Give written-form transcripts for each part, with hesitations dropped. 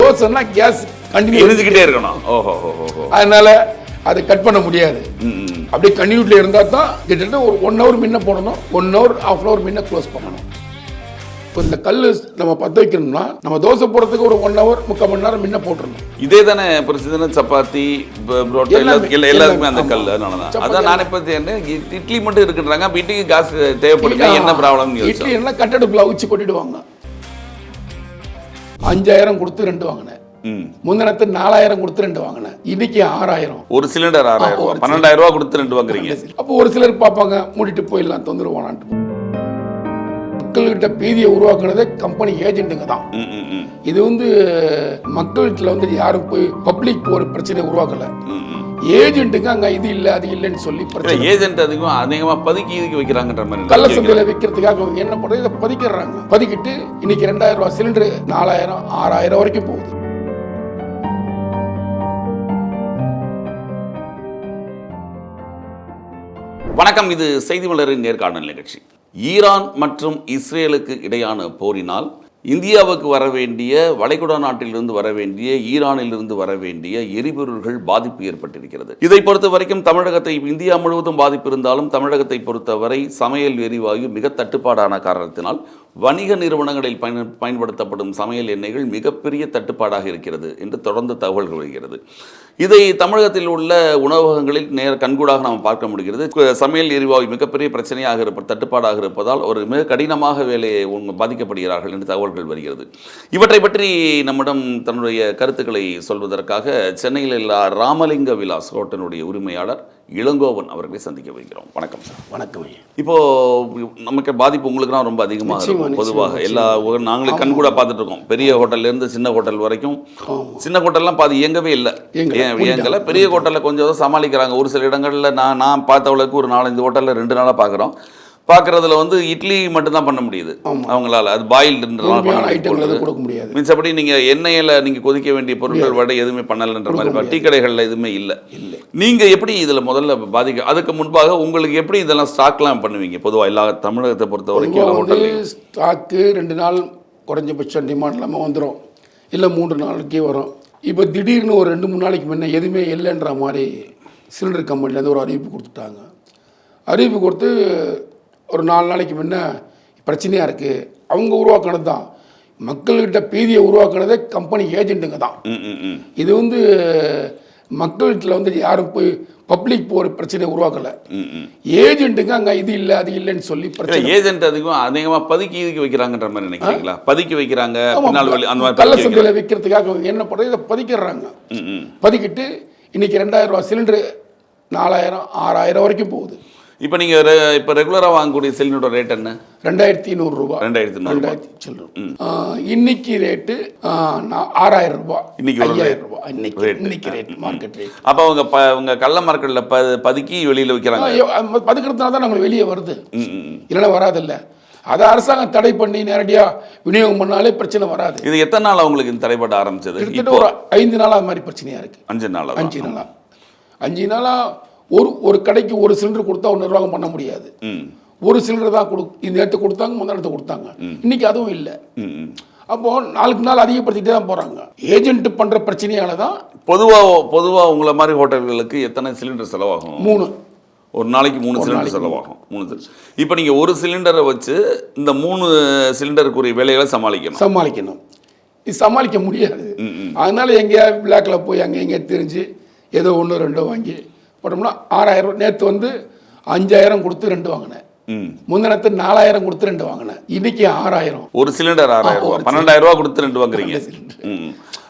தோசைன்னா case continue இருந்துகிட்டே இருக்கணும். ஓஹோ ஓஹோ. அதனால அதை கட் பண்ண முடியாது. அப்படியே கண்டினியூட்டில் இருந்தால் தான் கிட்டத்தட்ட ஒரு 1 hour முன்ன போடணும், 1 hour ½ hour முன்ன க்ளோஸ் பண்ணணும். இப்போ இந்த கல் நம்ம பற்ற வைக்கணும்னா நம்ம தோசை போடுறதுக்கு ஒரு 1 hour 3/4 மணி நேரம் முன்ன போட்டுருணும். இதே தானே பிரச்சனை, சப்பாத்தி எல்லாருக்குமே அந்த கல். அதனாலதான் அதான் நான் இப்போ இட்லி மட்டும் இருக்குன்றாங்க. அப்போ இட்லிக்கு காசு தேவைப்படுது, என்ன ப்ராப்ளம்? இட்லி என்ன கட்டடுப்புல அவிச்சு கொட்டிடுவாங்க. 5000 கொடுத்து 2 வாங்கினேன். முந்தினத்து 4000 கொடுத்து 2 வாங்கினேன். இன்னைக்கு 6000. ஒரு சிலிண்டர் 6000 ரூபாய், 12,000 ரூபாய் கொடுத்து 2 வாங்குறீங்க. அப்போ ஒரு சிலர் பார்ப்பாங்க, மூடிட்டு போயிடலாம், தொந்தரவானான்ட்டு. மக்கள்கிட்ட பீதியை உருவாக்குனதே கம்பெனி ஏஜென்ட்டுங்க தான். இது மக்கள்கிட்ட யாரும் போய் பப்ளிக் ஒரு பிரச்சனை உருவாக்கல. ஏஜென்ட்டுங்க அங்க இது இல்ல அது இல்லன்னு சொல்லி ஏஜென்ட் அதிகமா பதுக்கி இதுக்கு வைக்கிறாங்கன்ற மாதிரி கள்ள சந்தையில விற்கிறதுக்காக என்ன பண்றது, இதை பதுக்கிடுறாங்க. பதுக்கிட்டு இன்னைக்கு 2000 ரூபாய் சிலிண்டர் 4000 6000 வரைக்கும் போகுது. வணக்கம், இது செய்தி மலரின் நேர்காணல் நிகழ்ச்சி. ஈரான் மற்றும் இஸ்ரேலுக்கு இடையான போரினால் இந்தியாவுக்கு வர வேண்டிய, வளைகுடா நாட்டிலிருந்து வர வேண்டிய, ஈரானிலிருந்து வர வேண்டிய எரிபொருள்கள் பாதிப்பு ஏற்பட்டிருக்கிறது. இதை பொறுத்த வரைக்கும் தமிழகத்தை, இந்தியா முழுவதும் பாதிப்பு இருந்தாலும் தமிழகத்தை பொறுத்தவரை சமையல் எரிவாயு மிக தட்டுப்பாடான காரணத்தினால் வணிக நிறுவனங்களில் பயன்படுத்தப்படும் சமையல் எண்ணெய்கள் மிகப்பெரிய தட்டுப்பாடாக இருக்கிறது என்று தொடர்ந்து தகவல்கள் வருகிறது. இதை தமிழகத்தில் உள்ள உணவகங்களில் கண்கூடாக நாம் பார்க்க முடிகிறது. சமையல் எரிவாயு மிகப்பெரிய பிரச்சனையாக தட்டுப்பாடாக இருப்பதால் ஒரு மிக கடினமாக வேலையை பாதிக்கப்படுகிறார்கள் என்று தகவல்கள் வருகிறது. இவற்றை பற்றி நம்மிடம் தன்னுடைய கருத்துக்களை சொல்வதற்காக சென்னையில் உள்ள ராமலிங்க விலாஸ் ஹோட்டலுடைய உரிமையாளர் இளங்கோவன் அவர்களை சந்திக்க வைக்கிறோம். வணக்கம் சார். வணக்கம். இப்போ நமக்கு பாதிப்பு உங்களுக்குலாம் ரொம்ப அதிகமாக இருக்கும். பொதுவாக எல்லா நாங்களே கண்கூட பார்த்துட்டு இருக்கோம். பெரிய ஹோட்டல்ல இருந்து சின்ன ஹோட்டல் வரைக்கும். சின்ன ஹோட்டல்லாம் பாதி இயங்கவே இல்லை. இயங்கலை. பெரிய ஹோட்டலில் கொஞ்சம் சமாளிக்கிறாங்க. ஒரு சில இடங்களில் நான் பார்த்தவளுக்கு ஒரு 4-5 ஹோட்டலில் 2 நாளாக பார்க்குறோம். பார்க்கறதுல இட்லி மட்டும்தான் பண்ண இல்லை அவங்களால. அது பாயில்டுன்றதுனால முடியாது. மிச்சப்படி நீங்கள் எண்ணெயில் நீங்கள் கொதிக்க வேண்டிய பொருட்கள் வடை எதுவுமே பண்ணலைன்ற மாதிரி டீ கடைகளில் எதுவுமே இல்லை. நீங்கள் எப்படி இதில் முதல்ல அதுக்கு முன்பாக உங்களுக்கு எப்படி இதெல்லாம் ஸ்டாக்லாம் பண்ணுவீங்க? பொதுவாக எல்லா தமிழகத்தை பொறுத்த வரைக்கும் ஸ்டாக்கு 2 நாள் குறைஞ்சபட்சம் டிமாண்ட் இல்லாமல் வந்துடும், இல்லை 3 நாளைக்கே வரும். இப்போ திடீர்னு ஒரு 2-3 நாளைக்கு முன்னே எதுவுமே இல்லைன்ற மாதிரி சிலிண்டர் கம்பெனிலேருந்து ஒரு அறிவிப்பு கொடுத்துட்டாங்க. அறிவிப்பு கொடுத்து ஒரு 4 நாளைக்கு முன்னே பிரச்சனையாக இருக்குது. அவங்க உருவாக்குனது தான். மக்கள்கிட்ட பீதியை உருவாக்குனதே கம்பெனி ஏஜென்ட்டுங்க தான். இது மக்கள்கிட்ட யாரும் போய் பப்ளிக் ஒரு பிரச்சனையை உருவாக்கலை. ஏஜென்ட்டுங்க அங்கே இது இல்லை அது இல்லைன்னு சொல்லி பிரச்சனை. ஏஜென்ட் அதிகமாக பதுக்கி இதுக்கு வைக்கிறாங்கன்ற மாதிரி நினைக்கிறீங்களா? பதுக்கி வைக்கிறாங்க. கள்ள சந்தையில் விற்கிறதுக்காக என்ன பண்ணுறது, இதை பதுக்கிடுறாங்க. பதுக்கிட்டு இன்னைக்கு 2000 ரூபாய் சிலிண்டர் 4000 6000 வரைக்கும் போகுது. இப்போ நீங்கள் இப்போ ரெகுலராக வாங்கக்கூடிய சிலிண்டரோட ரேட் என்ன? 2100 ரூபாய். 2100 சில்லறம். இன்னைக்கு ரேட்டு 6000 ரூபாய். இன்னைக்கு 5000 ரூபாய். இன்னைக்கு ரேட் மார்க்கெட் ரேட். அப்போ அவங்க கள்ள மார்க்கெட்டில் பதுக்கி வெளியில் வைக்கிறாங்க. பதுக்கிறதுனால தான் நம்மளுக்கு வெளியே வருது, இல்லைன்னா வராதில்ல. அதை அரசாங்கம் தடை பண்ணி நேரடியாக விநியோகம் பண்ணாலே பிரச்சனை வராது. இது எத்தனை நாள் அவங்களுக்கு இந்த தடைப்பட ஆரம்பிச்சது? கிட்டத்தட்ட ஒரு 5 நாளாக அது மாதிரி பிரச்சனையாக இருக்குது. 5 நாளாக ஒரு கடைக்கு ஒரு சிலிண்டர் கொடுத்தா ஒரு நிர்வாகம் பண்ண முடியாது. ஒரு சிலிண்டர் தான் இந்த நேரத்தை கொடுத்தாங்க, முந்தின நேரத்தை கொடுத்தாங்க. இன்னைக்கு அதுவும் இல்லை. அப்போ நாளுக்கு நாள் அதிகப்படுத்திட்டே தான் போறாங்க. ஏஜென்ட் பண்ற பிரச்சனையால தான். பொதுவா உங்களை மாதிரி ஹோட்டல்களுக்கு எத்தனை சிலிண்டர் செலவாகும்? 3. ஒரு நாளைக்கு 3 சிலிண்டர் செலவாகும். 3. இப்போ நீங்க ஒரு சிலிண்டரை வச்சு இந்த 3 சிலிண்டருக்குரிய வேலைகளை சமாளிக்கணும். இது சமாளிக்க முடியாது. அதனால எங்கேயாவது பிளாக்ல போய் எங்கேயா தெரிஞ்சு ஏதோ 1-2 வாங்கி போட்டோம்னா 6000. நேற்று 5000 கொடுத்து 2 வாங்கினேன். முந்தினத்து 4000 கொடுத்து 2 வாங்கினேன். இன்னைக்கு 6000. ஒரு சிலிண்டர் 6000, 12,000 ரூபாய் கொடுத்து 2 வாங்குறீங்க.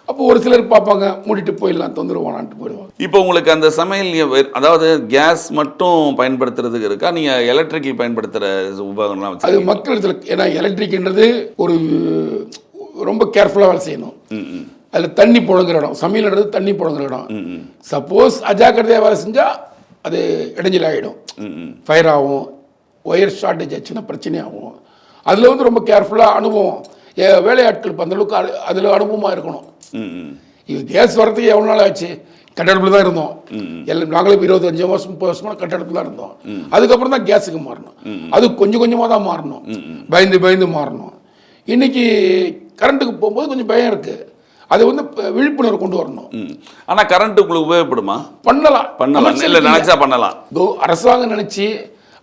அப்போ ஒரு சிலர் பார்ப்பாங்க, மூடிட்டு போயிடலாம், தொந்தரவானான்ட்டு போயிடுவாங்க. இப்போ உங்களுக்கு அந்த சமையல், அதாவது கேஸ் மட்டும் பயன்படுத்துறதுக்கு இருக்கா, நீங்க எலக்ட்ரிக்கல் பயன்படுத்துற உபகரணம்லாம் வச்சு? அது மக்கள், ஏன்னா எலக்ட்ரிக்ன்றது ஒரு ரொம்ப கேர்ஃபுல்லாக வேலை செய்யணும். அதில் தண்ணி புழங்குற இடம், சமையல்ன்றது தண்ணி புழங்குற இடம். சப்போஸ் அஜாக்கிரதையாக வேலை செஞ்சால் அது இடைஞ்சல் ஆகிடும், ஃபயர் ஆகும், ஒயர் ஷார்ட்டேஜ் ஆச்சுன்னா பிரச்சனையாகும். அதில் ரொம்ப கேர்ஃபுல்லாக அனுபவம், வேலையாட்கள் இப்போ அந்தளவுக்கு அதில் அனுபவமாக இருக்கணும். இது கேஸ் வரதுக்கு எவ்வளோ நாள் ஆச்சு? கட்டடத்தில் தான் இருந்தோம். நாங்களே 25 வருஷம் 30 வருஷமாக கட்டடத்தில் தான் இருந்தோம். அதுக்கப்புறம் தான் கேஸுக்கு மாறணும். அது கொஞ்சம் கொஞ்சமாக தான் மாறணும், பயந்து மாறணும். இன்னைக்கு கரண்ட்டுக்கு போகும்போது கொஞ்சம் பயம் இருக்குது. அது வந்து விழிப்புணர்வு கொண்டு வரணும். ஆனா கரண்ட் உங்களுக்கு உபயோகப்படுமா? பண்ணலாம் இல்ல நினைச்சா பண்ணலாம். அரசாங்கம் நினைச்சு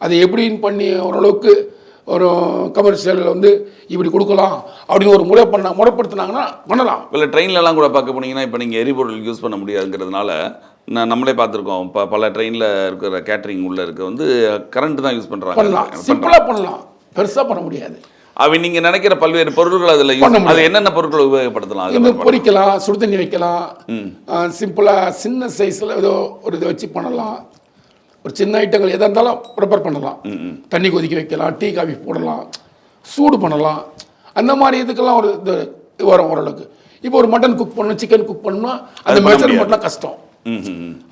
அதை எப்படின்னு பண்ணி ஓரளவுக்கு ஒரு கமர்ஷியல் வந்து இப்படி கொடுக்கலாம் அப்படின்னு ஒரு முறைப்படுத்தினாங்கன்னா பண்ணலாம். இல்லை ட்ரெயின்லலாம் கூட பார்க்க போனீங்கன்னா இப்போ நீங்கள் எரிபொருள் யூஸ் பண்ண முடியாதுங்கிறதுனால நம்மளே பார்த்துருக்கோம். பல ட்ரெயினில் இருக்கிற கேட்ரிங் உள்ள இருக்க வந்து கரண்ட் தான் யூஸ் பண்ணுறாங்க. பண்ணலாம், சிம்பிளாக பண்ணலாம், பெருசாக பண்ண முடியாது. அவன் நீங்கள் நினைக்கிற பல்வேறு பொருட்கள் அதில் அது என்னென்ன பொருட்களை உபயோகப்படுத்தலாம்? அது பொரிக்கலாம், சுடு தண்ணி வைக்கலாம், சிம்பிளாக சின்ன சைஸில் ஏதோ ஒரு இதை வச்சு பண்ணலாம். ஒரு சின்ன ஐட்டங்கள் எதாக இருந்தாலும் ப்ரிப்பேர் பண்ணலாம். தண்ணி கொதிக்க வைக்கலாம், டீ காஃபி போடலாம், சூடு பண்ணலாம். அந்த மாதிரி இதுக்கெல்லாம் ஒரு இது வரும் ஓரளவுக்கு. இப்போ ஒரு மட்டன் குக் பண்ணணும், சிக்கன் குக் பண்ணணும், அந்த மெஷர்மெண்ட்லாம் கஷ்டம்.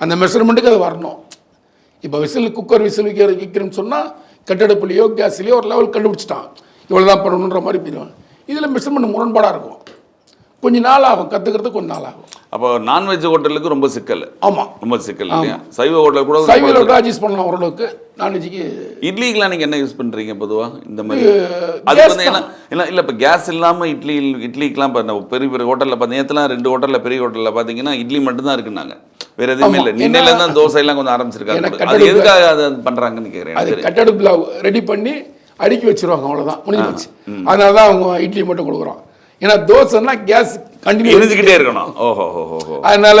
அந்த மெஷர்மெண்ட்டுக்கு அது வரணும். இப்போ குக்கர் விசில் வைக்கிறேன்னு சொன்னால் கட்டடப்புலையோ கேஸ்லேயோ ஒரு லெவல் கண்டுபிடிச்சிட்டான், இவ்வளோ தான் பண்ணணுன்ற மாதிரி போயிடுவாங்க. இதில் மெஷர்மெண்ட் முரண்பாடாக இருக்கும், கொஞ்சம் நாள் ஆகும், கற்றுக்கிறதுக்கு கொஞ்சம் நாள் ஆகும். அப்போ நான்வெஜ் ஹோட்டலுக்கு ரொம்ப சிக்கல். ஆமாம், ரொம்ப சிக்கல் இல்லையா? சைவ ஹோட்டல் கூட சைவ ஹோட்டல் அட்ஜஸ்ட் பண்ணலாம் ஓரளவுக்கு. நான்வெஜ்ஜுக்கு இட்லிக்கெலாம் நீங்கள் என்ன யூஸ் பண்ணுறீங்க பொதுவாக இந்த மாதிரி? அது வந்து என்ன இல்லை இப்போ கேஸ் இல்லாமல் இட்லிக்கெலாம் இப்போ பெரிய பெரிய ஹோட்டலில் பார்த்தீங்கன்னா 2 ஹோட்டலில் பெரிய ஹோட்டலில் பார்த்தீங்கன்னா இட்லி மட்டும்தான் இருக்குன்னாங்க, வேற எதுவுமே இல்லை. நின்னையில தான் தோசை எல்லாம் கொஞ்சம் ஆரம்பிச்சிருக்காங்க. அது எதுக்காக அதை பண்ணுறாங்கன்னு கேட்குறேன். அது கட்டடுப்பில் ரெடி பண்ணி அடுக்கி வச்சிருவாங்க, அவ்வளோதான், முடிஞ்சு போச்சு. அதனால தான் அவங்க இட்லி மட்டும் கொடுக்குறோம். ஏன்னா தோசைன்னா கேஸ் கண்டினியூ எரிஞ்சுக்கிட்டே இருக்கணும். அதனால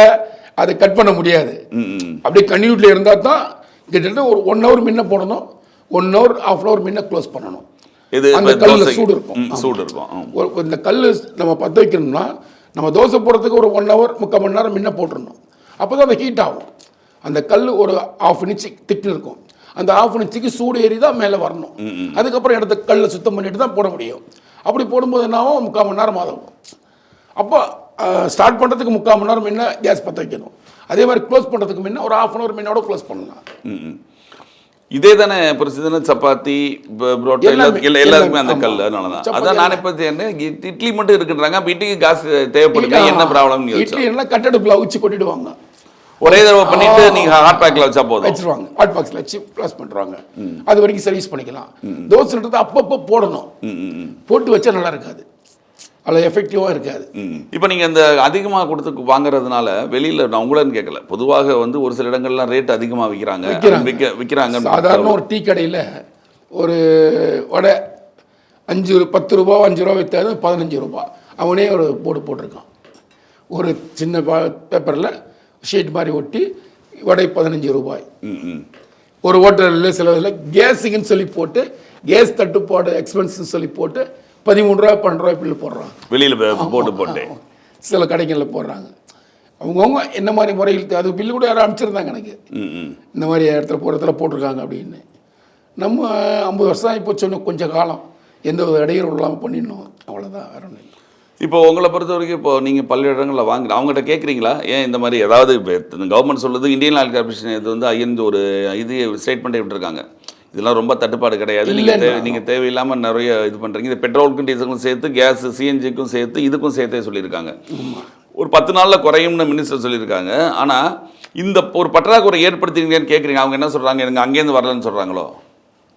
அதை கட் பண்ண முடியாது. அப்படியே கண்டினியூட்டில் இருந்தால் தான் கிட்டத்தட்ட ஒரு 1 hour முன்ன போடணும், 1 hour ½ hour முன்ன க்ளோஸ் பண்ணணும். அந்த கல்லில் சூடு இருக்கும். இந்த கல் நம்ம பற்ற வைக்கணும்னா நம்ம தோசை போடுறதுக்கு ஒரு 1 hour 3/4 மணி நேரம் முன்ன போட்டுடணும். அப்போ தான் அந்த ஹீட் ஆகும். அந்த கல் ஒரு 1/2 inch திக்கு இருக்கும். அந்த 1/2 inch சூடு ஏறி தான் மேலே வரணும். அதுக்கப்புறம் இடத்த கல்லை சுத்தம் பண்ணிட்டு தான் போட முடியும். அப்படி போடும்போது என்னாகும், 3/4 மணி நேரம் ஆகும். அப்போ ஸ்டார்ட் பண்ணுறதுக்கு 3/4 மணி நேரம் முன்ன கேஸ் பற்ற வைக்கணும். அதே மாதிரி க்ளோஸ் பண்ணுறதுக்கு முன்ன ஒரு 1/2 hour முன்னோட க்ளோஸ் பண்ணலாம். இதே தானே பிரச்சனை. சப்பாத்தி புரோட்டா எல்லாருக்குமே அந்த கல். அதனால தான் அதான் நான் இப்போ இட்லி மட்டும் இருக்குன்றாங்க. அப்போ இட்லிக்கு காசு தேவைப்படுது, என்ன ப்ராப்ளம்? இட்லி எல்லாம் கட்டடுப்பில் வச்சு கொட்டிடுவாங்க. ஒரே தடவை பண்ணிட்டு நீங்க ஹாட் பேக்ல வச்சா போதும், வச்சிருவாங்க. ஹாட் பாக்ஸ்ல வச்சு க்ளோஸ் பண்ணுறாங்க. அது வரைக்கும் சர்வீஸ் பண்ணிக்கலாம். தோசைன்றது அப்பப்போ போடணும், போட்டு வச்சா நல்லா இருக்காது, அதில் எஃபெக்டிவாக இருக்காது. இப்போ நீங்கள் இந்த அதிகமாக கொடுத்து வாங்குறதுனால வெளியில் நான் உங்களன்னு கேட்கல, பொதுவாக வந்து ஒரு சில இடங்கள்லாம் ரேட் அதிகமாக விற்கிறாங்க. சாதாரண ஒரு டீ கடையில் ஒரு வடை 10 ரூபா 5 ரூபா விற்றாது 15 ரூபா. அவனே ஒரு போர்டு போட்டிருக்கான், ஒரு சின்ன பேப்பரில் ஷீட் மாதிரி ஒட்டி வடை 15 ரூபாய். ஒரு ஹோட்டலில் சில இதில் கேஸுக்குன்னு சொல்லி போட்டு கேஸ் தட்டுப்பாடு எக்ஸ்பென்ஸ்ன்னு சொல்லி போட்டு 13 ரூபா 12 ரூபாய் பில்லு போடுறாங்க, வெளியில் போட்டு சில கடைகளில் போடுறாங்க. அவங்கவுங்க என்ன மாதிரி முறையில் அது பில்லு கூட யாரும் அனுப்பிச்சிருந்தாங்க எனக்கு, இந்த மாதிரி இடத்துல இடத்துல போட்டிருக்காங்க அப்படின்னு. நம்ம 50 வருஷம் ஆகி சொன்னோம், கொஞ்சம் காலம் எந்த ஒரு இடையூறு இல்லாமல் பண்ணிடணும், அவ்வளோதான், வேற ஒன்றும் இல்லை. இப்போ உங்களை பொறுத்த வரைக்கும் இப்போ நீங்கள் பல இடங்களில் வாங்குறீங்க, அவங்ககிட்ட கேட்குறீங்களா ஏன் இந்த மாதிரி? ஏதாவது இப்போ கவர்மெண்ட் சொல்லுது இந்தியன் ஆயில் கார்பரேஷன் இது வந்து ஐந்து ஒரு இது ஸ்டேட்மெண்ட்டை விட்டுருக்காங்க, இதெல்லாம் ரொம்ப தட்டுப்பாடு கிடையாது, நீங்கள் தேவையில்லாமல் நிறைய இது பண்ணுறீங்க, இது பெட்ரோலுக்கும் டீசலுக்கும் சேர்த்து கேஸ் சிஎன்ஜிக்கும் சேர்த்து இதுக்கும் சேர்த்தே சொல்லியிருக்காங்க. ஒரு 10 நாளில் குறையும்னு மினிஸ்டர் சொல்லியிருக்காங்க. ஆனால் இந்த ஒரு பற்றாக்குறை ஏற்படுத்திங்கன்னு கேட்குறீங்க, அவங்க என்ன சொல்கிறாங்க? எனக்கு அங்கேருந்து வரலன்னு சொல்கிறாங்களோ?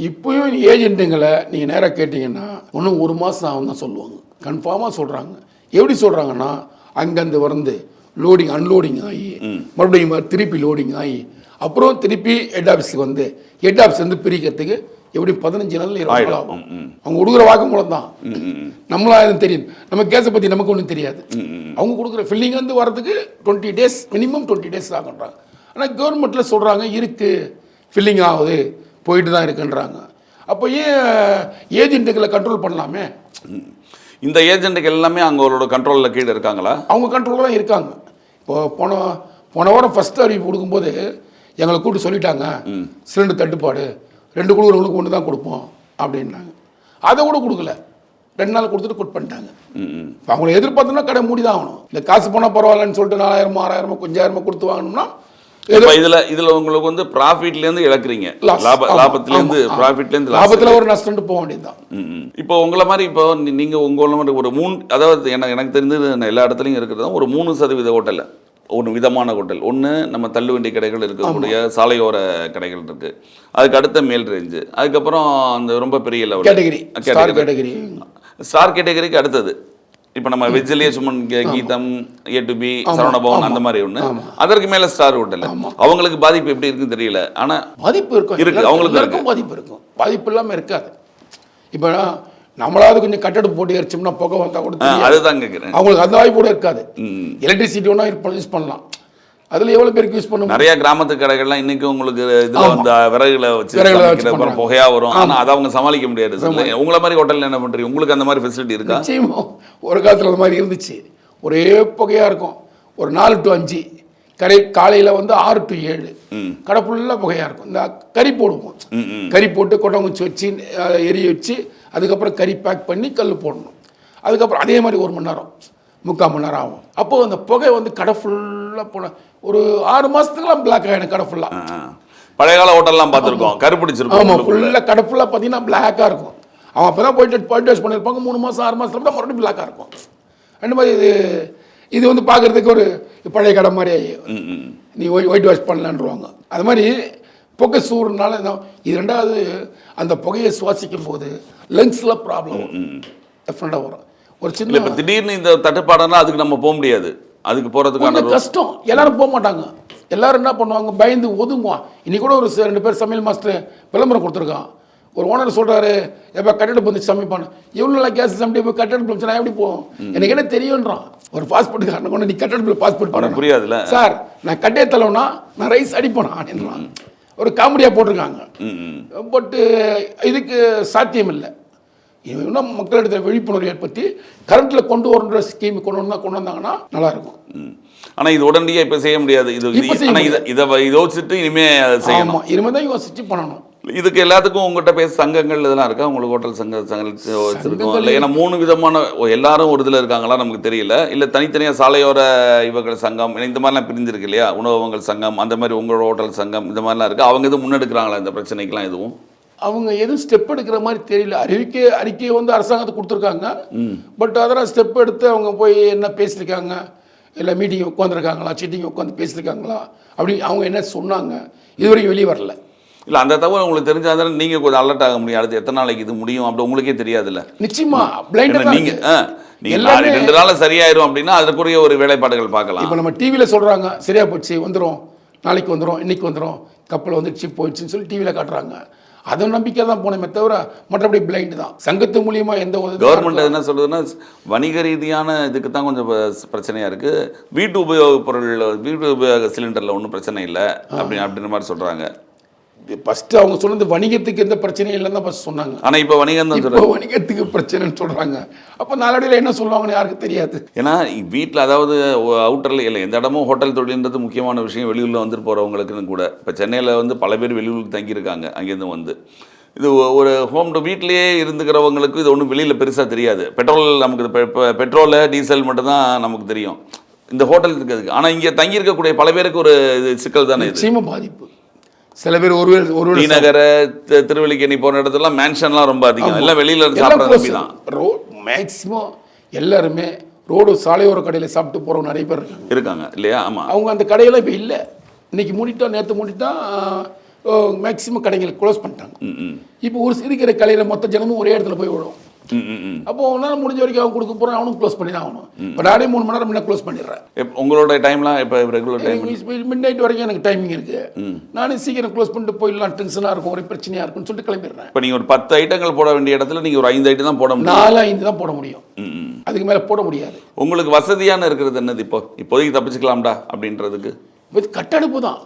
இப்போயும் ஏஜென்ட்டுங்களை நீங்கள் நேராக கேட்டிங்கன்னா இன்னும் 1 மாதம் ஆகும் தான் சொல்லுவாங்க, கன்ஃபார்மாக சொல்கிறாங்க. எப்படி சொல்கிறாங்கன்னா அங்கேருந்து வந்து லோடிங் அன்லோடிங் ஆகி மறுபடியும் திருப்பி லோடிங் ஆகி அப்புறம் திருப்பி ஹெட் ஆஃபீஸுக்கு வந்து ஹெட் ஆஃபீஸ் வந்து பிரிக்கிறதுக்கு எப்படி 15 நாள் 20 நாள் ஆகும். அவங்க கொடுக்குற வாக்குமூலம் தான், நம்மளா எதுவும் தெரியும், நம்ம கேஸை பற்றி நமக்கு ஒன்றும் தெரியாது. அவங்க கொடுக்குற ஃபில்லிங் வந்து வரதுக்கு 20 days மினிமம் 20 days ஆகுன்றாங்க. ஆனால் கவர்மெண்ட்டில் சொல்கிறாங்க இருக்குது, ஃபில்லிங் ஆகுது, போயிட்டு தான் இருக்குன்றாங்க. அப்போ ஏன் ஏஜென்ட்டுகளை கண்ட்ரோல் பண்ணலாமே? இந்த ஏஜென்ட்டுகள் எல்லாமே அவங்களோட கண்ட்ரோலில் கீழே இருக்காங்களா? அவங்க கண்ட்ரோலில் தான் இருக்காங்க. இப்போ போன வாரம் ஃபஸ்ட்டு அறிவிப்பு கொடுக்கும்போது எங்களை கூப்பிட்டு சொல்லிட்டாங்க, சிலிண்டர் தட்டுப்பாடு 2 குழுக்களுக்கு 1 தான் கொடுப்போம் அப்படின்னாங்க. அதை கூட கொடுக்கல, 2 நாள் கொடுத்துட்டு குட் பண்ணிட்டாங்க. அவங்கள எதிர்பார்த்தோம்னா கடை மூடி தான் ஆகணும். இல்லை காசு போனால் பரவாயில்லன்னு சொல்லிட்டு 4000 6000 5000 கொடுத்து வாங்கணும்னா இதுல உங்களுக்கு வந்து ப்ராஃபிட்லேருந்து இழக்கிறீங்க, லாபத்திலேருந்து ப்ராஃபிட்லேருந்து லாபத்தில் ஒரு நஷ்டம் போக வேண்டியதுதான். இப்போ உங்களை மாதிரி இப்போ நீங்கள் உங்களை மாதிரி ஒரு 3, அதாவது எனக்கு தெரிஞ்சது எல்லா இடத்துலையும் இருக்கிறது ஒரு 3% ஹோட்டலில் ஒரு விதமான ஹோட்டல். ஒன்று நம்ம தள்ளுவண்டி கடைகள் இருக்கக்கூடிய சாலையோர கடைகள் இருக்குது, அதுக்கு அடுத்த மேல் ரேஞ்சு, அதுக்கப்புறம் அந்த ரொம்ப பெரிய லெவல் கேட்டகரி ஸ்டார் கேட்டகரிக்கு அடுத்தது இப்போ நம்ம வெஜ்ஜிலேயே சுமன் கீதம், ஏ டு பி, சரவணபவன் அந்த மாதிரி ஒன்று, அதற்கு மேலே ஸ்டார் ஹோட்டல். அவங்களுக்கு பாதிப்பு எப்படி இருக்குன்னு தெரியல, ஆனால் பாதிப்பு இருக்கும், அவங்களுக்கு இருக்கும் பாதிப்பு இருக்கும், பாதிப்பு இல்லாமல் இருக்காது. இப்போ நம்மளாவது கொஞ்சம் கட்டடம் போட்டு எரிச்சோம்னா புகை வந்தால் கூட அதுதான் கேட்குறேன். அவங்களுக்கு அந்த வாய்ப்பு கூட இருக்காது. எலக்ட்ரிசிட்டி ஒன்றா யூஸ் பண்ணலாம், அதில் எவ்வளோ பேருக்கு யூஸ் பண்ணுவோம். நிறைய கிராமத்து கடைகள்லாம் இன்னைக்கு உங்களுக்கு இதில் வந்து விறகுல வச்சு புகையாக வரும், ஆனால் அதை அவங்க சமாளிக்க முடியாது. உங்களை மாதிரி ஹோட்டலில் என்ன பண்ணுறீங்க, உங்களுக்கு அந்த மாதிரி ஃபெசிலிட்டி இருக்கா? நிச்சயமா ஒரு காலத்தில் அந்த மாதிரி இருந்துச்சு. ஒரே புகையாக இருக்கும். ஒரு 4 to 5 காலையில் வந்து 6 to 7 கடை ஃபுல்லாக புகையாக இருக்கும். இந்த கறி போடுவோம், கறி போட்டு கொட்டங்குச்சி வச்சு எரிய வச்சு அதுக்கப்புறம் கறி பேக் பண்ணி கல் போடணும். அதுக்கப்புறம் அதே மாதிரி 1 மணி நேரம் 3/4 மணி நேரம் ஆகும். அப்போது அந்த புகை வந்து கடை ஃபுல்லாக போன ஒரு 6 மாதத்துக்குலாம் பிளாக் ஆகிடும் கடை ஃபுல்லாக. பழைய கால ஹோட்டல்லாம் பார்த்துருக்கோம், கருப்பிடிச்சிருக்கோம். ஆமாம், ஃபுல்லாக கடை ஃபுல்லாக பார்த்தீங்கன்னா பிளாக்காக இருக்கும். அவன் அப்போ தான் போயிட்டு வாஷ் பண்ணியிருப்பாங்க. 3 மாதம் 6 மாதத்துல தான் மறுபடியும் பிளாக்காக இருக்கும். அந்த மாதிரி இது வந்து பார்க்குறதுக்கு ஒரு பழைய கடை மாதிரி நீ ஒயிட் வாஷ் பண்ணலான்ருவாங்க. அது மாதிரி புகை சூடுனால இது. ரெண்டாவது அந்த புகையை சுவாசிக்கும் போது லங்ஸில் ப்ராப்ளம் டெஃபினட்டாக வரும். ஒரு சின்ன இப்போ திடீர்னு இந்த தட்டுப்பாடுனா அதுக்கு நம்ம போக முடியாது, அதுக்கு போகிறதுக்கான கஷ்டம். எல்லாரும் போக மாட்டாங்க. எல்லாரும் என்ன பண்ணுவாங்க, பயந்து ஒதுங்குவான். இன்னைக்கு கூட ஒரு 2 பேர் சமையல் மாஸ்டர் விளம்பரம் கொடுத்துருக்கான். ஒரு ஓனர் சொல்கிறாரு, எப்போ கட்டடப்பு வந்து சமைப்பானு, எவ்வளோ நல்லா கேஸ் சமைட்டு இப்போ கட்டடப்பு நான் எப்படி போவோம், எனக்கு என்ன தெரியுன்றான். ஒரு பாஸ்போர்ட் காரணம் கொண்டு நீ கட்டடப்பில் பாஸ்போர்ட் பண்ண புரியாதுல்ல சார், நான் கட்டையை தள்ளவுனா நான் ரைஸ் அடிப்பேனா அப்படின்றான். ஒரு காமெடியாக போட்டிருக்காங்க. பட்டு இதுக்கு சாத்தியம் இல்லை. இன்னும் மக்களிடத்தில் விழிப்புணர்வு ஏற்படுத்தி கரண்ட்டில் கொண்டு வரன்ற ஸ்கீம் கொண்டு வந்தாங்கன்னா நல்லாயிருக்கும். ஆனால் இது உடனடியாக இப்போ செய்ய முடியாது. இதை யோசிச்சுட்டு இனிமேல் செய்யணும். இனிமேல் தான் யோசிச்சு பண்ணணும். இதுக்கு எல்லாத்துக்கும் உங்கள்கிட்ட பேச சங்கங்கள் இதெல்லாம் இருக்கா? உங்களுக்கு ஹோட்டல் சங்கங்கள் வச்சுருக்கோம் இல்லை? ஏன்னா 3 விதமான எல்லாரும் ஒரு இதில் இருக்காங்களா நமக்கு தெரியல. இல்லை தனித்தனியாக சாலையோர இவர்கள் சங்கம் இந்த மாதிரிலாம் பிரிஞ்சிருக்கு இல்லையா, உணவகங்கள் சங்கம் அந்த மாதிரி உங்களோட ஹோட்டல் சங்கம் இந்த மாதிரிலாம் இருக்குது. அவங்க எதுவும் முன்னெடுக்கிறாங்களா இந்த பிரச்சனைக்கெலாம்? எதுவும் அவங்க எதுவும் ஸ்டெப் எடுக்கிற மாதிரி தெரியல. அறிக்கை வந்து அரசாங்கத்துக்கு கொடுத்துருக்காங்க. பட் அதெல்லாம் ஸ்டெப் எடுத்து அவங்க போய் என்ன பேசியிருக்காங்க, இல்லை மீட்டிங் உட்காந்துருக்காங்களா, சீட்டிங் உட்காந்து பேசியிருக்காங்களா அப்படி அவங்க என்ன சொன்னாங்க, இதுவரைக்கும் வெளியே வரல. இல்லை அந்த தகவல் உங்களுக்கு தெரிஞ்சாதானே நீங்கள் கொஞ்சம் அலர்ட் ஆக முடியும். அடுத்து எத்தனை நாளைக்கு இது முடியும் அப்படி உங்களுக்கே தெரியாதுல்ல. நிச்சயமா நீங்கள் 2 நாள் சரியாயிரும் அப்படின்னா அதற்குரிய ஒரு வேலைப்பாடுகள் பார்க்கலாம். இப்போ நம்ம டிவியில் சொல்கிறாங்க சரியா போச்சு, வந்துடும், நாளைக்கு வந்துடும், இன்னைக்கு வந்துடும், கப்பல் வந்துடுச்சு போயிடுச்சுன்னு சொல்லி டிவியில் காட்டுறாங்க. அதை நம்பிக்கை தான் போனமே தவிர மற்றபடி பிளைண்ட் தான். சங்கத்து மூலியமா எந்த கவர்மெண்ட் என்ன சொல்றதுன்னா வணிக ரீதியான இதுக்கு தான் கொஞ்சம் பிரச்சனையா இருக்கு. வீட்டு உபயோக பொருள், வீட்டு உபயோக சிலிண்டர்ல ஒன்றும் பிரச்சனை இல்லை அப்படின்ற மாதிரி சொல்றாங்க. ஃபர்ஸ்ட் அவங்க சொன்னது வணிகத்துக்கு எந்த பிரச்சனையும் இல்லைன்னு தான் ஃபர்ஸ்ட் சொன்னாங்க. ஆனால் இப்போ வணிகம் தான் சொல்றாங்க, வணிகத்துக்கு பிரச்சனைன்னு சொல்றாங்க. அப்போ நாளடைவில் என்ன சொல்லுவாங்கன்னு யாருக்கு தெரியாது. ஏன்னா வீட்டில் அதாவது அவுட்டரில் இல்லை எந்த இடமும் ஹோட்டல் தொழில்ன்றது முக்கியமான விஷயம். வெளியூரில் வந்துட்டு போகிறவங்களுக்குன்னு கூட இப்போ சென்னையில் வந்து பல பேர் வெளியூருக்கு தங்கியிருக்காங்க. அங்கேருந்து வந்து இது ஒரு ஹோம் வீட்டிலேயே இருந்துக்கிறவங்களுக்கு இது ஒன்றும் வெளியில் பெருசாக தெரியாது. பெட்ரோல் நமக்கு பெட்ரோலு டீசல் மட்டும்தான் நமக்கு தெரியும் இந்த ஹோட்டல் இருக்கிறதுக்கு. ஆனால் இங்கே தங்கியிருக்கக்கூடிய பல பேருக்கு ஒரு சிக்கல் தானே, நிச்சயமா பாதிப்பு. சில பேர் ஒரு நகர திருவல்லிக்கேணி போன இடத்துல மேன்ஷன்லாம் ரொம்ப அதிகம், எல்லாம் வெளியில இருந்து சாப்பிட்றது தான். மேக்சிமம் எல்லாருமே ரோடு சாலையோர கடையில் சாப்பிட்டு போகிறவங்க நிறைய பேர் இருக்காங்க இல்லையா? ஆமாம், அவங்க அந்த கடையெல்லாம் இப்போ இல்லை. இன்னைக்கு மூடிட்டா, நேற்று மூடிட்டா, மேக்சிமம் கடைகள் க்ளோஸ் பண்ணிட்டாங்க. இப்போ ஒரு இருக்கிற கடையில் மொத்த ஜனமும் ஒரே இடத்துல போய் விடும். அப்போ உன்னால முடிஞ்ச வரைக்கும் அவன் கொடுக்க போறான், அவனும் க்ளோஸ் பண்ணி தான் ஆகணும். இப்போ நானே 3 மணி நேரம் முன்ன க்ளோஸ் பண்ணிடுறேன். உங்களோட டைம்லாம் இப்போ ரெகுலர் டைம் மிட் நைட் வரைக்கும் எனக்கு டைமிங் இருக்கு. நானே சீக்கிரம் க்ளோஸ் பண்ணிட்டு போயிடலாம், டென்ஷனாக இருக்கும், ஒரு பிரச்சனையாக இருக்கும்னு சொல்லிட்டு கிளம்பிடுறேன். இப்போ நீங்கள் ஒரு 10 ஐட்டங்கள் போட வேண்டிய இடத்துல நீங்கள் ஒரு 5 ஐட்டம் தான் போட முடியும். 4-5 தான் போட முடியும், அதுக்கு மேலே போட முடியாது. உங்களுக்கு வசதியான இருக்கிறது என்னது? இப்போதைக்கு தப்பிச்சுக்கலாம்டா அப்படின்றதுக்கு கட்டடுப்பு தான்.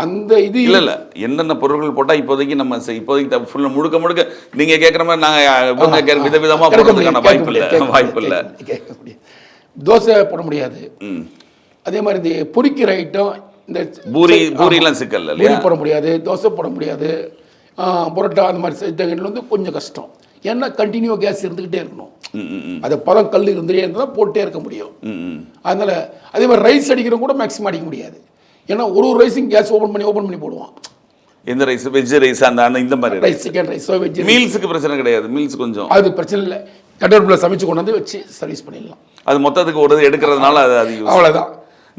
அந்த இது இல்ல என்னென்ன பொருட்கள் போட்டால் இப்போதைக்கு ஃபுல்லாக முழுக்க நீங்கள் கேட்குற மாதிரி நாங்கள் விதவிதமாக போடுறதுக்கான வாய்ப்பு இல்லை. தோசை போட முடியாது. அதே மாதிரி இந்த பொரிக்கிற ஐட்டம், இந்த பூரிலாம் சிக்கல் பூரி போட முடியாது, தோசை போட முடியாது, புரோட்டா அந்த மாதிரி ஐட்டங்கள் வந்து கொஞ்சம் கஷ்டம். ஏன்னா கண்டினியூ கேஸ் இருந்துக்கிட்டே இருக்கணும். அது பதம் கல் இருந்துகிட்டே இருந்தால் போட்டே இருக்க முடியும். அதனால அதே மாதிரி ரைஸ் அடிக்கிறவங்க கூட மேக்ஸிமம் அடிக்க முடியாது. ஏன்னா ஒரு ரைஸும் கேஸ் ஓப்பன் பண்ணி போடுவான். எந்த ரைஸ்? வெஜ் ரைஸ் அந்த இந்த மாதிரி ரைஸ், சிக்கன் ரைஸ், வெஜ். மீல்ஸுக்கு பிரச்சனை கிடையாது. மீல்ஸ் கொஞ்சம் அது பிரச்சனை இல்லை, கட்டடுப்பில் சமைச்சு கொண்டு வந்து வச்சு சர்வீஸ் பண்ணிடலாம். அது மொத்தத்துக்கு ஒரு எடுக்கிறதுனால அது அவ்வளோதான்.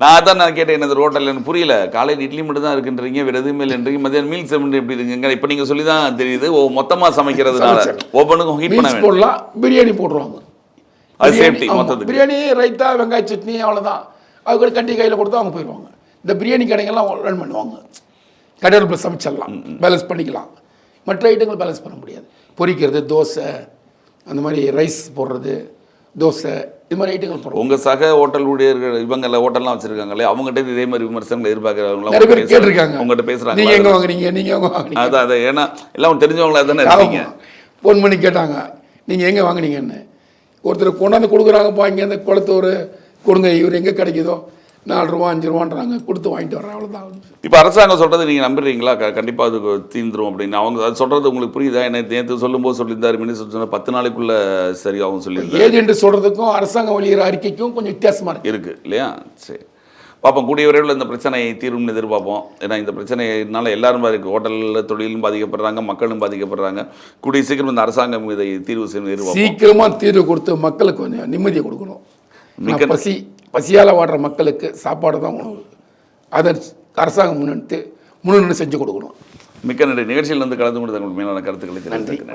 நான் கேட்டேன், என்னது ஹோட்டல் எனக்கு புரியல. காலையில் இட்லி மட்டும் தான் இருக்குன்றீங்க, வேறு எதுவுமே இல்லைன்றீங்க. மதியம் மீல்ஸ் எப்படி இருக்குங்க? இப்போ நீங்கள் சொல்லி தான் தெரியுது மொத்தமாக சமைக்கிறதுனால ஓப்பனுக்கும் ஹீட் பண்ண போடலாம். பிரியாணி போடுறாங்க. அது பிரியாணி, சேஃப்டி ஆமா. மொத்தத்துக்கு. பிரியாணி, ரைத்தா, வெங்காய சட்னி அவ்வளோதான். அது கூட கண்டி கையில் கொடுத்தா அவங்க போயிடுவாங்க. இந்த பிரியாணி கடைகள்லாம் ரன் பண்ணுவாங்க. கடையில் போய் சமைச்சிடலாம், பேலன்ஸ் பண்ணிக்கலாம். மற்ற ஐட்டங்கள் பேலன்ஸ் பண்ண முடியாது. பொரிக்கிறது, தோசை, அந்த மாதிரி ரைஸ் போடுறது, தோசை, இது மாதிரி ஐட்டங்கள் போடுறோம். உங்க சக ஹோட்டல் ஊழியர்கள் இவங்க ஹோட்டல்லாம் வச்சிருக்காங்களே, அவங்ககிட்ட இதே மாதிரி விமர்சனங்கள் எதிர்பார்க்கறவங்க நிறைய பேர் கேட்டிருக்காங்க. உங்ககிட்ட பேசுறாங்க. நீங்கள் எங்கே வாங்குறீங்க, நீங்கள் எங்கே வாங்குறீங்க? அதான் ஏன்னா எல்லாம் தெரிஞ்சவங்களா தானே இருக்கீங்க. ஃபோன் பண்ணி கேட்டாங்க, நீங்கள் எங்கே வாங்குனீங்கன்னு. ஒருத்தர் கொண்டாந்து கொடுக்குறாங்கப்பா, இங்கே இந்த குளத்தூர் கொடுங்க, இவர் எங்கே கிடைக்குதோ 4 ரூபா 5 ரூபான்றாங்க, கொடுத்து வாங்கிட்டு வர்றேன், அவ்வளோதான். இப்போ அரசாங்கம் சொல்றது நீங்க நம்புறீங்களா? கண்டிப்பா அது தீந்துரும் அப்படின்னு அவங்க அது சொல்றது உங்களுக்கு புரியுதா? என்ன நேற்று சொல்லும்போது சொல்லியிருந்தாரு மினிஸ்டர், சொன்ன 10 நாளைக்குள்ள சரியாகும் சொல்லியிருந்தாரு. ஏஜென்ட் சொல்கிறதுக்கும் அரசாங்கம் வெளியிற அறிக்கைக்கும் கொஞ்சம் வித்தியாசமாக இருக்கு இல்லையா? சரி, பார்ப்போம். கூடிய விரைவில் இந்த பிரச்சனை தீரும்னு எதிர்பார்ப்போம். ஏன்னா இந்த பிரச்சனைனால எல்லாரும் பாதிக்கு, ஹோட்டலில் தொழிலும் பாதிக்கப்படுறாங்க, மக்களும் பாதிக்கப்படுறாங்க. கூடிய சீக்கிரம் இந்த அரசாங்கம் இதை தீர்வு செய்யணும் எதிர்பார்ப்போம். சீக்கிரமாக தீர்வு கொடுத்து மக்களுக்கு கொஞ்சம் நிம்மதியை கொடுக்கணும். பசியால் வாடுற மக்களுக்கு சாப்பாடு தான் உணவு. அதை அரசாங்கம் முன்னெடுத்து செஞ்சு கொடுக்கணும். மிக்க நன்றி. நிகழ்ச்சியில் வந்து கலந்து கொண்டு தங்களுக்கு மேலான கருத்துக்களை தெரிவித்ததற்கு நன்றி.